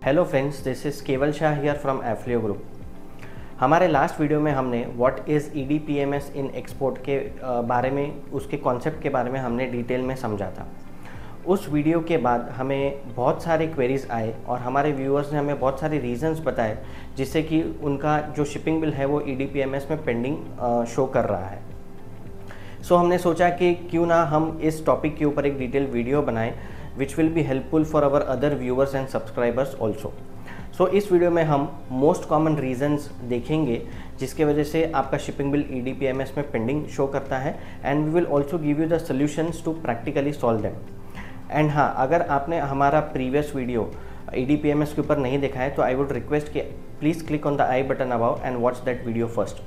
Hello friends, this is केवल Shah here from एफ्लियो group. हमारे last video में हमने what is EDPMS in export के बारे में, उसके कॉन्सेप्ट के बारे में हमने डिटेल में समझा था। उस वीडियो के बाद हमें बहुत सारे क्वेरीज़ आए और हमारे व्यूअर्स ने हमें बहुत सारे रीजंस बताए जिससे कि उनका जो शिपिंग बिल है वो EDPMS में पेंडिंग शो कर रहा है। सो हमने सोचा कि क्यों ना हम इस टॉपिक के ऊपर एक डिटेल वीडियो बनाएं which will be helpful for our other viewers and subscribers also. So इस वीडियो में हम मोस्ट कॉमन रीजंस देखेंगे जिसके वजह से आपका शिपिंग बिल EDPMS में पेंडिंग शो करता है, and we will also give you the solutions to practically solve them. And हाँ, अगर आपने हमारा प्रीवियस वीडियो EDPMS के ऊपर नहीं देखा है तो आई वुड रिक्वेस्ट कि please click on the I button above and watch that video first.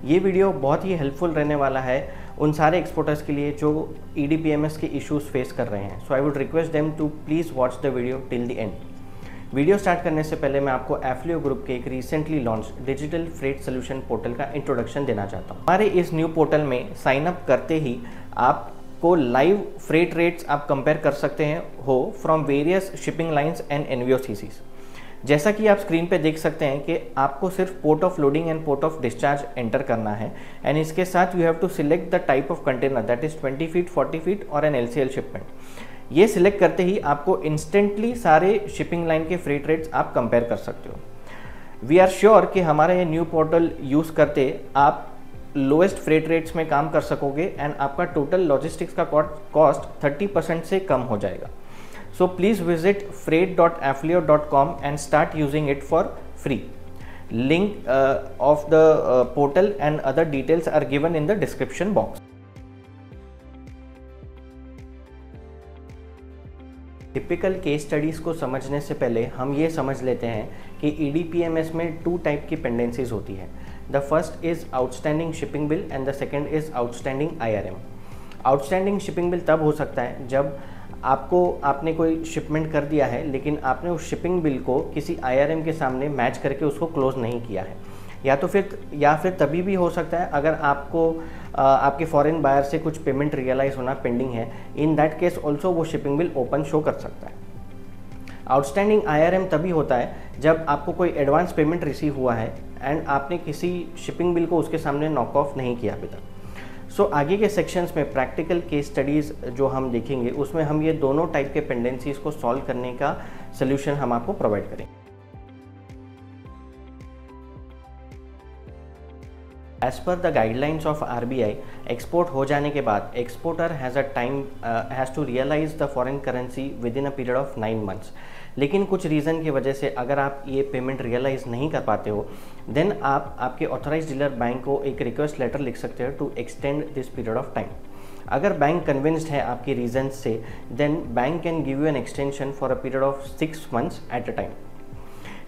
ये वीडियो बहुत ही हेल्पफुल रहने वाला है उन सारे एक्सपोर्टर्स के लिए जो EDPMS के इश्यूज फेस कर रहे हैं। So I would request them to please watch the video till the end. Video start करने से पहले मैं आपको एफ्लियो ग्रुप के एक recently launch digital freight solution portal का इंट्रोडक्शन देना चाहता हूँ। हमारे इस न्यू पोर्टल में साइन अप करते ही आपको लाइव फ्रेट रेट्स आप कंपेयर कर सकते हैं हो from various shipping lines and NVOCCs। जैसा कि आप स्क्रीन पे देख सकते हैं कि आपको सिर्फ port of loading and port of discharge enter करना है, एंड इसके साथ you have to select the type of container that is 20 feet, 40 feet और एन LCL शिपमेंट। ये सिलेक्ट करते ही आपको इंस्टेंटली सारे शिपिंग लाइन के फ्रेट रेट्स आप कंपेयर कर सकते हो। वी आर श्योर कि हमारा ये न्यू पोर्टल यूज़ करते आप लोएस्ट फ्रेट रेट्स में काम कर सकोगे एंड आपका टोटल लॉजिस्टिक्स का कॉस्ट 30% से कम हो जाएगा। So please visit freight.afflio.com and start using it for free. Link of the portal and other details are given in the description box. Typical case studies को समझने से पहले हम ये समझ लेते हैं कि EDPMS में 2 टाइप की पेंडेंसीज होती है। The first is outstanding shipping bill and the second is outstanding IRM। Outstanding shipping bill तब हो सकता है जब आपने कोई शिपमेंट कर दिया है लेकिन आपने उस शिपिंग बिल को किसी IRM के सामने मैच करके उसको क्लोज नहीं किया है, या फिर तभी भी हो सकता है अगर आपको आपके फॉरेन बायर से कुछ पेमेंट रियलाइज होना पेंडिंग है। इन दैट केस ऑल्सो वो शिपिंग बिल ओपन शो कर सकता है। आउटस्टैंडिंग IRM तभी होता है जब आपको कोई एडवांस पेमेंट रिसीव हुआ है एंड आपने किसी शिपिंग बिल को उसके सामने नॉक ऑफ नहीं किया अभी तक। सो आगे के सेक्शंस में प्रैक्टिकल केस स्टडीज़ जो हम देखेंगे उसमें हम ये दोनों टाइप के पेंडेंसीज को सॉल्व करने का सोल्यूशन हम आपको प्रोवाइड करेंगे। As per the guidelines of RBI, export हो जाने के बाद exporter has to realise the foreign currency within a period of 9 months। लेकिन कुछ रीज़न की वजह से अगर आप ये पेमेंट रियलाइज़ नहीं कर पाते हो देन आप आपके ऑथराइज डीलर बैंक को एक रिक्वेस्ट लेटर लिख सकते हो to extend this period of time. अगर बैंक कन्विंस्ड है आपके रीजन से then bank can give you an extension for a period of 6 months at a time.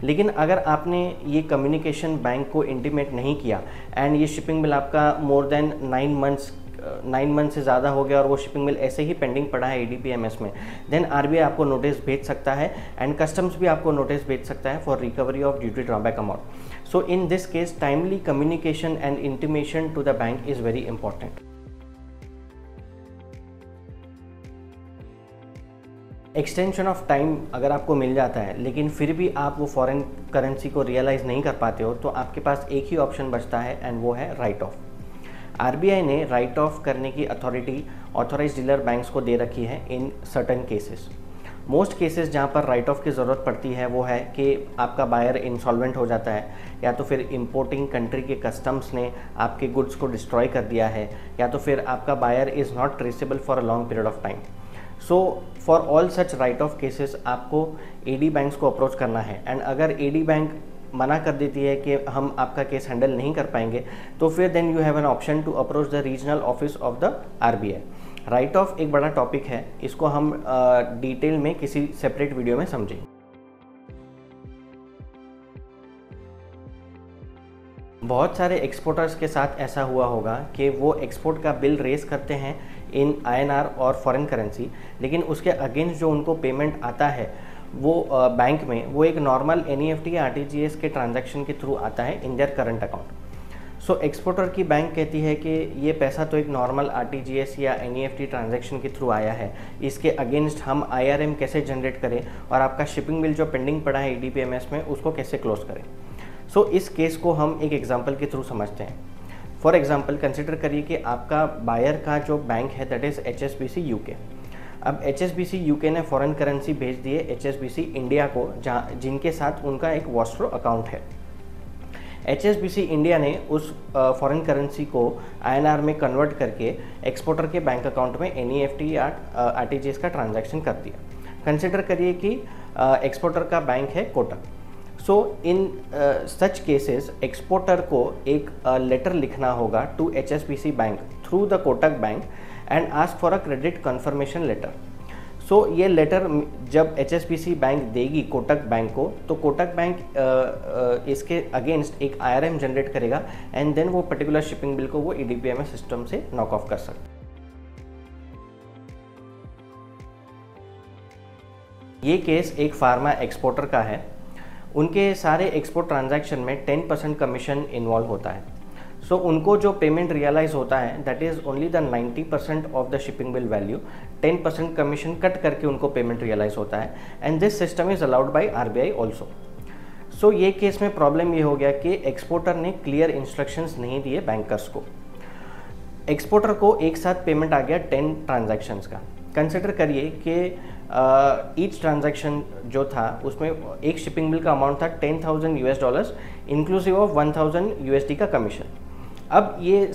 लेकिन अगर आपने ये कम्युनिकेशन बैंक को इंटीमेट नहीं किया एंड ये शिपिंग बिल आपका मोर देन 9 months से ज़्यादा हो गया और वो शिपिंग बिल ऐसे ही पेंडिंग पड़ा है EDPMS में, देन RBI आपको नोटिस भेज सकता है एंड कस्टम्स भी आपको नोटिस भेज सकता है for recovery of duty drawback amount. So in this case timely communication and intimation to the bank is very important. Extension of time अगर आपको मिल जाता है लेकिन फिर भी आप वो फॉरेन करेंसी को रियलाइज़ नहीं कर पाते हो तो आपके पास एक ही ऑप्शन बचता है एंड वो है राइट ऑफ। RBI ने राइट ऑफ करने की अथॉरिटी ऑथराइज डीलर बैंक्स को दे रखी है in certain cases. Most cases जहाँ पर राइट ऑफ की ज़रूरत पड़ती है वो है कि आपका बायर इंसॉल्वेंट हो जाता है, या तो फिर इंपोर्टिंग कंट्री के कस्टम्स ने आपके गुड्स को डिस्ट्रॉय कर दिया है, या तो फिर आपका buyer is not traceable for a long period of time. So for all such write off cases आपको AD बैंक्स को अप्रोच करना है, एंड अगर AD बैंक मना कर देती है कि हम आपका केस हैंडल नहीं कर पाएंगे तो फिर then you have an option to approach the regional office of the RBI। Write off एक बड़ा टॉपिक है, इसको हम डिटेल में किसी सेपरेट वीडियो में समझेंगे। बहुत सारे एक्सपोर्टर्स के साथ ऐसा हुआ होगा कि वो एक्सपोर्ट का बिल रेज करते हैं इन INR और फॉरेन करेंसी, लेकिन उसके अगेंस्ट जो उनको पेमेंट आता है वो बैंक में वो एक नॉर्मल NEFT या RTGS के ट्रांजैक्शन के थ्रू आता है in their current account. So exporter की बैंक कहती है कि ये पैसा तो एक नॉर्मल आरटीजीएस या एनईएफटी ट्रांजैक्शन के थ्रू आया है, इसके अगेंस्ट हम आईआरएम कैसे जनरेट करें और आपका शिपिंग बिल जो पेंडिंग पड़ा है ईडीपीएमएस में उसको कैसे क्लोज करें। सो इस केस को हम एक एग्जांपल के थ्रू समझते हैं। फॉर एग्जांपल कंसिडर करिए कि आपका बायर का जो बैंक है दैट इज़ HSBC यूके। अब HSBC यूके ने फॉरेन करेंसी भेज दिए HSBC इंडिया को, जहाँ जिनके साथ उनका एक वॉस्ट्रो अकाउंट है। HSBC इंडिया ने उस फॉरेन करेंसी को INR में कन्वर्ट करके एक्सपोर्टर के बैंक अकाउंट में NEFT या RTGS का ट्रांजैक्शन कर दिया। कंसिडर करिए कि एक्सपोर्टर का बैंक है Kotak. So in such cases exporter को एक लेटर लिखना होगा to HSBC bank through the Kotak bank and ask for a credit confirmation letter. So ये लेटर जब HSBC बैंक देगी कोटक बैंक को, तो कोटक बैंक इसके अगेंस्ट एक IRM जनरेट करेगा एंड देन वो पर्टिकुलर शिपिंग बिल को वो EDPMS सिस्टम से नॉक ऑफ कर सकता है। ये केस एक फार्मा एक्सपोर्टर का है। उनके सारे एक्सपोर्ट ट्रांजैक्शन में 10% कमीशन इन्वॉल्व होता है। सो उनको जो पेमेंट रियलाइज होता है that is only the 90% of the shipping bill value. 10% commission cut करके उनको पेमेंट रियलाइज होता है and this system is allowed by RBI also. So ये केस में प्रॉब्लम ये हो गया कि एक्सपोर्टर ने क्लियर इंस्ट्रक्शंस नहीं दिए बैंकर्स को। एक्सपोर्टर को एक साथ पेमेंट आ गया 10 ट्रांजैक्शंस का। कंसिडर करिए कि ईच ट्रांजैक्शन जो था उसमें एक शिपिंग बिल का अमाउंट था $10,000 इंक्लूसिव ऑफ $1,000 का कमीशन। अब ये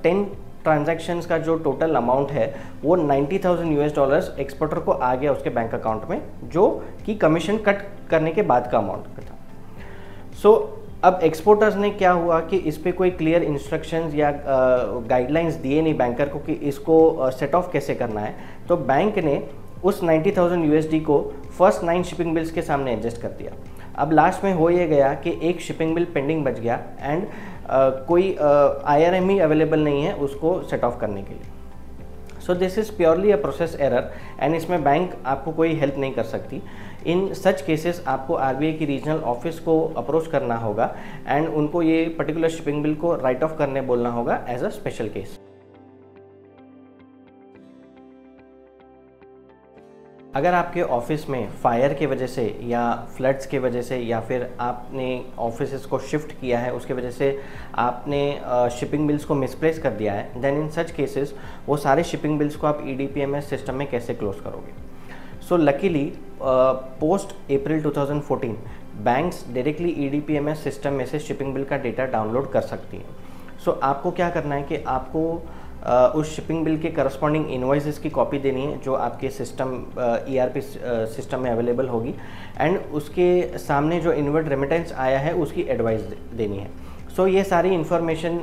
10 ट्रांजैक्शंस का जो टोटल अमाउंट है वो $90,000 एक्सपोर्टर को आ गया उसके बैंक अकाउंट में, जो कि कमीशन कट करने के बाद का अमाउंट था। सो अब एक्सपोर्टर्स ने क्या हुआ कि इस पर कोई क्लियर इंस्ट्रक्शंस या गाइडलाइंस दिए नहीं बैंकर को कि इसको सेट ऑफ कैसे करना है। तो बैंक ने उस $90,000 को फर्स्ट 9 शिपिंग बिल्स के सामने एडजस्ट कर दिया। अब लास्ट में हो ये गया कि एक शिपिंग बिल पेंडिंग बच गया एंड कोई IRM ही अवेलेबल नहीं है उसको सेट ऑफ करने के लिए। So this is purely a process error and इसमें बैंक आपको कोई हेल्प नहीं कर सकती। इन सच केसेस आपको RBI की रीजनल ऑफिस को अप्रोच करना होगा एंड उनको ये पर्टिकुलर शिपिंग बिल को राइट ऑफ करने बोलना होगा एज अ स्पेशल केस। अगर आपके ऑफिस में फायर की वजह से या फ्लड्स की वजह से या फिर आपने ऑफिस को शिफ्ट किया है उसके वजह से आपने शिपिंग बिल्स को मिसप्लेस कर दिया है, देन इन सच केसेस वो सारे शिपिंग बिल्स को आप EDPMS सिस्टम में कैसे क्लोज करोगे। सो लकीली पोस्ट अप्रैल 2014 बैंक्स डायरेक्टली EDPMS सिस्टम में से शिपिंग बिल का डेटा डाउनलोड कर सकती हैं। सो आपको क्या करना है कि आपको उस शिपिंग बिल के करस्पॉन्डिंग इनवॉइसेस की कॉपी देनी है जो आपके सिस्टम ERP सिस्टम में अवेलेबल होगी एंड उसके सामने जो इनवर्ड रेमिटेंस आया है उसकी एडवाइस देनी है। सो ये सारी इन्फॉर्मेशन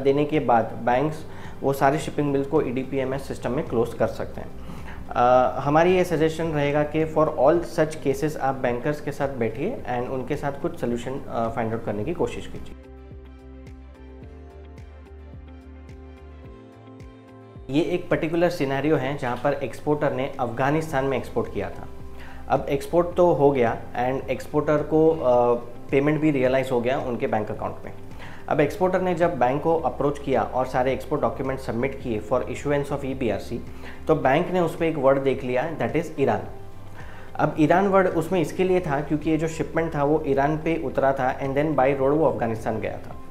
देने के बाद बैंक्स वो सारे शिपिंग बिल को EDPMS सिस्टम में क्लोज कर सकते हैं। हमारी ये सजेशन रहेगा कि फॉर ऑल सच केसेस आप बैंकर्स के साथ बैठिए एंड उनके साथ कुछ सोल्यूशन फाइंड आउट करने की कोशिश कीजिए। ये एक पर्टिकुलर सिनेरियो है जहाँ पर एक्सपोर्टर ने अफ़गानिस्तान में एक्सपोर्ट किया था। अब एक्सपोर्ट तो हो गया एंड एक्सपोर्टर को पेमेंट भी रियलाइज़ हो गया उनके बैंक अकाउंट में। अब एक्सपोर्टर ने जब बैंक को अप्रोच किया और सारे एक्सपोर्ट डॉक्यूमेंट सबमिट किए फॉर इशुएंस ऑफ EBRC, तो बैंक ने उस पर एक वर्ड देख लिया दैट इज़ ईरान। अब ईरान वर्ड उसमें इसके लिए था क्योंकि ये जो शिपमेंट था वो ईरान पे उतरा था एंड देन बाय रोड वो अफ़गानिस्तान गया था।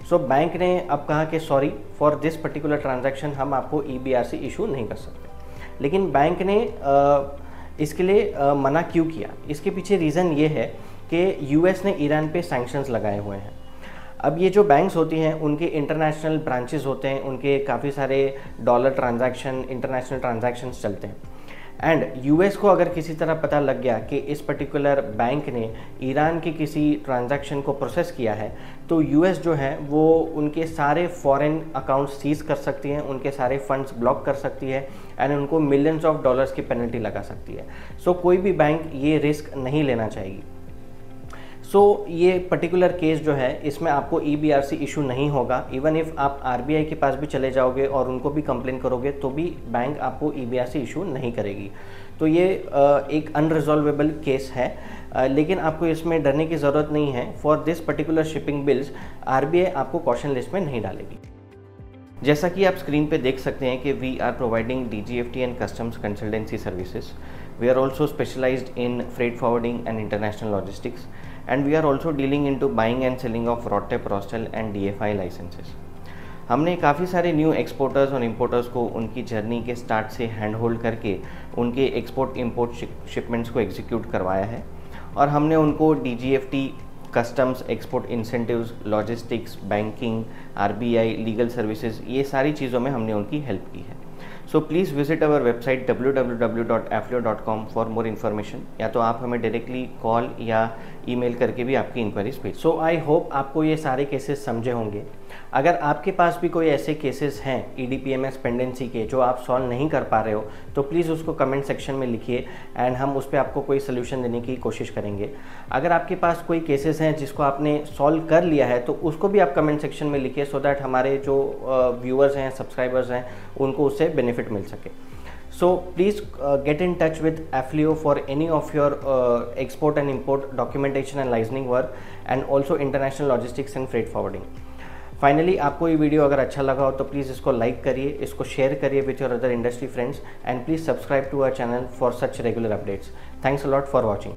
सो बैंक ने अब कहा कि sorry for this particular transaction हम आपको EBRC इशू नहीं कर सकते। लेकिन बैंक ने इसके लिए मना क्यों किया, इसके पीछे रीज़न ये है कि US ने ईरान पे सैंक्शंस लगाए हुए हैं। अब ये जो बैंक्स होती हैं उनके इंटरनेशनल ब्रांचेस होते हैं, उनके काफ़ी सारे डॉलर ट्रांजैक्शन इंटरनेशनल ट्रांजैक्शंस चलते हैं एंड US को अगर किसी तरह पता लग गया कि इस पर्टिकुलर बैंक ने ईरान के किसी ट्रांजैक्शन को प्रोसेस किया है, तो US जो है वो उनके सारे फॉरेन अकाउंट्स सीज कर सकती हैं, उनके सारे फंड्स ब्लॉक कर सकती है एंड उनको मिलियंस ऑफ डॉलर्स की पेनल्टी लगा सकती है। सो कोई भी बैंक ये रिस्क नहीं लेना चाहेगी। ये पर्टिकुलर केस जो है इसमें आपको EBRC इशू नहीं होगा। इवन इफ़ आप RBI के पास भी चले जाओगे और उनको भी कंप्लेन करोगे तो भी बैंक आपको EBRC इशू नहीं करेगी। तो ये एक अनरिजॉल्वेबल केस है, लेकिन आपको इसमें डरने की ज़रूरत नहीं है। For this particular shipping bills RBI आपको कॉशन लिस्ट में नहीं डालेगी। जैसा कि आप स्क्रीन पे देख सकते हैं कि we are providing DGFT and customs consultancy services. We are also specialised in freight forwarding and international logistics, and we are also dealing into buying and selling of RoDTEP, RoSCTL and DFI licences. हमने काफ़ी सारे new exporters और importers को उनकी journey के start से hand hold करके उनके एक्सपोर्ट इंपोर्ट शिपमेंट्स को एग्जीक्यूट करवाया है, और हमने उनको DGFT, customs, export incentives, logistics, banking, RBI, legal services, ये सारी चीज़ों में हमने उनकी हेल्प की है। So please visit our website www.affleo.com for more information, या तो आप हमें डायरेक्टली कॉल या ईमेल करके भी आपकी इंक्वायरीज भेज। सो आई होप आपको ये सारे केसेस समझे होंगे। अगर आपके पास भी कोई ऐसे केसेस हैं EDPMS पेंडेंसी के जो आप सॉल्व नहीं कर पा रहे हो, तो प्लीज़ उसको कमेंट सेक्शन में लिखिए एंड हम उस पर आपको कोई सोल्यूशन देने की कोशिश करेंगे। अगर आपके पास कोई केसेस हैं जिसको आपने सॉल्व कर लिया है तो उसको भी आप कमेंट सेक्शन में लिखिए, सो दैट हमारे जो व्यूअर्स हैं, सब्सक्राइबर्स हैं, उनको उससे बेनिफिट मिल सके। So please get in touch with Affleo for any of your export and import documentation and licensing work, and also international logistics and freight forwarding. Finally आपको ये video अगर अच्छा लगा हो तो प्लीज़ इसको लाइक करिए, इसको शेयर करिए with your other industry friends, and please subscribe to our channel for such regular updates. Thanks a lot for watching.